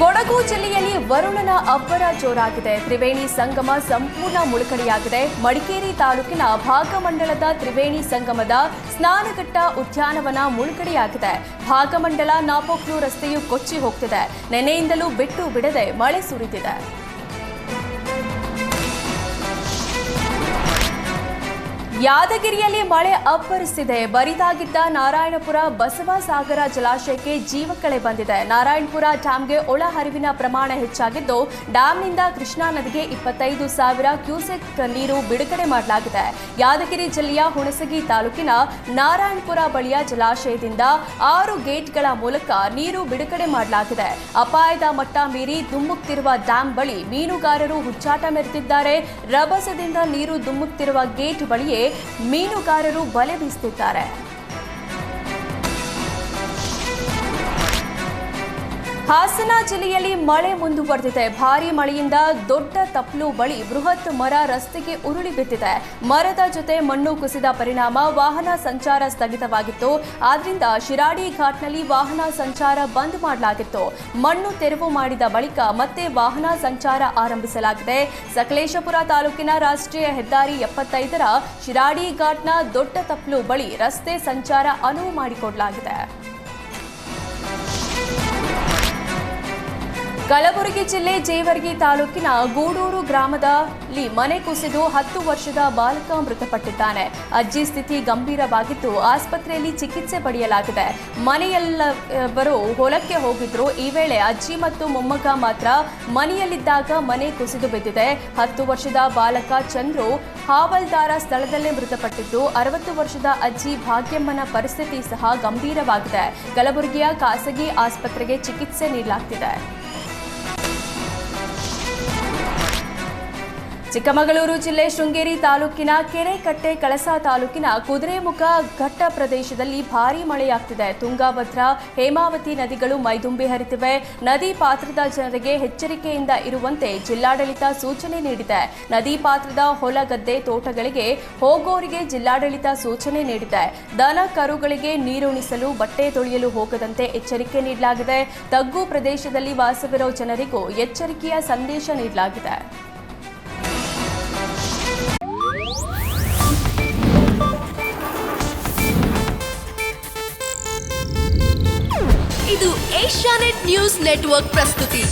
ಕೊಡಗು ಜಿಲ್ಲೆಯಲ್ಲಿ ವರುಣನ ಅಬ್ಬರ ಜೋರಾಗಿದೆ. ತ್ರಿವೇಣಿ ಸಂಗಮ ಸಂಪೂರ್ಣ ಮುಳುಗಡೆಯಾಗಿದೆ. ಮಡಿಕೇರಿ ತಾಲೂಕಿನ ಭಾಗಮಂಡಲದ ತ್ರಿವೇಣಿ ಸಂಗಮದ ಸ್ನಾನಘಟ್ಟ ಉದ್ಯಾನವನ ಮುಳುಗಡೆಯಾಗಿದೆ. ಭಾಗಮಂಡಲ ನಾಪೋಕ್ಲು ರಸ್ತೆಯು ಕೊಚ್ಚಿ ಹೋಗ್ತಿದೆ. ನೆನೆಯಿಂದಲೂ ಬಿಟ್ಟು ಬಿಡದೆ ಮಳೆ ಸುರಿದಿದೆ. ಯಾದಗಿರಿಯಲ್ಲಿ ಮಳೆ ಅಬ್ಬರಿಸಿದೆ. ಬರಿದಾಗಿದ್ದ ನಾರಾಯಣಪುರ ಬಸವಸಾಗರ ಜಲಾಶಯಕ್ಕೆ ಜೀವಕಳೆ ಬಂದಿದೆ. ನಾರಾಯಣಪುರ ಡ್ಯಾಂಗೆ ಒಳಹರಿವಿನ ಪ್ರಮಾಣ ಹೆಚ್ಚಾಗಿದ್ದು, ಡ್ಯಾಂನಿಂದ ಕೃಷ್ಣಾ ನದಿಗೆ 25,000 ಕ್ಯೂಸೆಕ್ ನೀರು ಬಿಡುಗಡೆ ಮಾಡಲಾಗಿದೆ. ಯಾದಗಿರಿ ಜಿಲ್ಲೆಯ ಹುಣಸಗಿ ತಾಲೂಕಿನ ನಾರಾಯಣಪುರ ಬಳಿಯ ಜಲಾಶಯದಿಂದ 6 ಗೇಟ್ಗಳ ಮೂಲಕ ನೀರು ಬಿಡುಗಡೆ ಮಾಡಲಾಗಿದೆ. ಅಪಾಯದ ಮಟ್ಟ ಮೀರಿ ಧುಮ್ಮುಕ್ತಿರುವ ಡ್ಯಾಂ ಬಳಿ ಮೀನುಗಾರರು ಹುಚ್ಚಾಟ ಮೆರೆದಿದ್ದಾರೆ. ರಭಸದಿಂದ ನೀರು ಧುಮ್ಮುಕ್ತಿರುವ ಗೇಟ್ ಬಳಿಯೇ ಮೀನುಗಾರರು ಬಲೆ ಬೀಸುತ್ತಿದ್ದಾರೆ. ಹಾಸನ ಜಿಲ್ಲೆಯಲ್ಲಿ ಮಳೆ ಮುಂದುವರೆದಿದೆ. ಭಾರೀ ಮಳೆಯಿಂದ ದೊಡ್ಡ ತಪ್ಲು ಬಳಿ ಬೃಹತ್ ಮರ ರಸ್ತೆಗೆ ಉರುಳಿ ಬಿದ್ದಿದೆ. ಮರದ ಜೊತೆ ಮಣ್ಣು ಕುಸಿದ ಪರಿಣಾಮ ವಾಹನ ಸಂಚಾರ ಸ್ಥಗಿತವಾಗಿತ್ತು. ಆದ್ರಿಂದ ಶಿರಾಡಿ ಘಾಟ್ನಲ್ಲಿ ವಾಹನ ಸಂಚಾರ ಬಂದ್ ಮಾಡಲಾಗಿತ್ತು. ಮಣ್ಣು ತೆರವು ಮಾಡಿದ ಬಳಿಕ ಮತ್ತೆ ವಾಹನ ಸಂಚಾರ ಆರಂಭಿಸಲಾಗಿದೆ. ಸಕಲೇಶಪುರ ತಾಲೂಕಿನ ರಾಷ್ಟ್ರೀಯ ಹೆದ್ದಾರಿ 75ರ ಶಿರಾಡಿ ಘಾಟ್ನ ದೊಡ್ಡ ತಪ್ಲು ಬಳಿ ರಸ್ತೆ ಸಂಚಾರ ಅನುವು ಮಾಡಿಕೊಡಲಾಗಿದೆ. ಕಲಬುರಗಿ ಜಿಲ್ಲೆ ಜೇವರ್ಗಿ ತಾಲೂಕಿನ ಗೂಡೂರು ಗ್ರಾಮದಲ್ಲಿ ಮನೆ ಕುಸಿದು 10 ವರ್ಷದ ಬಾಲಕ ಮೃತಪಟ್ಟಿದ್ದಾನೆ. ಅಜ್ಜಿ ಸ್ಥಿತಿ ಗಂಭೀರವಾಗಿದ್ದು ಆಸ್ಪತ್ರೆಯಲ್ಲಿ ಚಿಕಿತ್ಸೆ ಪಡೆಯಲಾಗಿದೆ. ಮನೆಯಲ್ಲವರು ಹೊಲಕ್ಕೆ ಹೋಗಿದ್ರು. ಈ ವೇಳೆ ಅಜ್ಜಿ ಮತ್ತು ಮೊಮ್ಮಗ ಮಾತ್ರ ಮನೆಯಲ್ಲಿದ್ದಾಗ ಮನೆ ಕುಸಿದು ಬಿದ್ದಿದೆ. 10 ವರ್ಷದ ಬಾಲಕ ಚಂದ್ರು ಹಾವಲ್ದಾರ ಸ್ಥಳದಲ್ಲೇ ಮೃತಪಟ್ಟಿದ್ದು, 60 ವರ್ಷದ ಅಜ್ಜಿ ಭಾಗ್ಯಮ್ಮನ ಪರಿಸ್ಥಿತಿ ಸಹ ಗಂಭೀರವಾಗಿದೆ. ಕಲಬುರಗಿಯ ಖಾಸಗಿ ಆಸ್ಪತ್ರೆಗೆ ಚಿಕಿತ್ಸೆ ನೀಡಲಾಗುತ್ತಿದೆ. ಚಿಕ್ಕಮಗಳೂರು ಜಿಲ್ಲೆ ಶೃಂಗೇರಿ ತಾಲೂಕಿನ ಕೆರೆಕಟ್ಟೆ, ಕಳಸಾ ತಾಲೂಕಿನ ಕುದುರೆಮುಖ ಘಟ್ಟ ಪ್ರದೇಶದಲ್ಲಿ ಭಾರೀ ಮಳೆಯಾಗ್ತಿದೆ. ತುಂಗಭದ್ರಾ, ಹೇಮಾವತಿ ನದಿಗಳು ಮೈದುಂಬಿ ಹರಿತಿವೆ. ನದಿ ಪಾತ್ರದ ಜನರಿಗೆ ಎಚ್ಚರಿಕೆಯಿಂದ ಇರುವಂತೆ ಜಿಲ್ಲಾಡಳಿತ ಸೂಚನೆ ನೀಡಿದೆ. ನದಿ ಪಾತ್ರದ ಹೊಲ ಗದ್ದೆ ತೋಟಗಳಿಗೆ ಹೋಗೋರಿಗೆ ಜಿಲ್ಲಾಡಳಿತ ಸೂಚನೆ ನೀಡಿದೆ. ದನ ಕರುಗಳಿಗೆ ನೀರುಣಿಸಲು, ಬಟ್ಟೆ ತೊಳೆಯಲು ಹೋಗದಂತೆ ಎಚ್ಚರಿಕೆ ನೀಡಲಾಗಿದೆ. ತಗ್ಗು ಪ್ರದೇಶದಲ್ಲಿ ವಾಸವಿರೋ ಜನರಿಗೂ ಎಚ್ಚರಿಕೆಯ ಸಂದೇಶ ನೀಡಲಾಗಿದೆ. ಇದು ಏಷ್ಯಾನೆಟ್ ನ್ಯೂಸ್ ನೆಟ್ವರ್ಕ್ ಪ್ರಸ್ತುತಿ.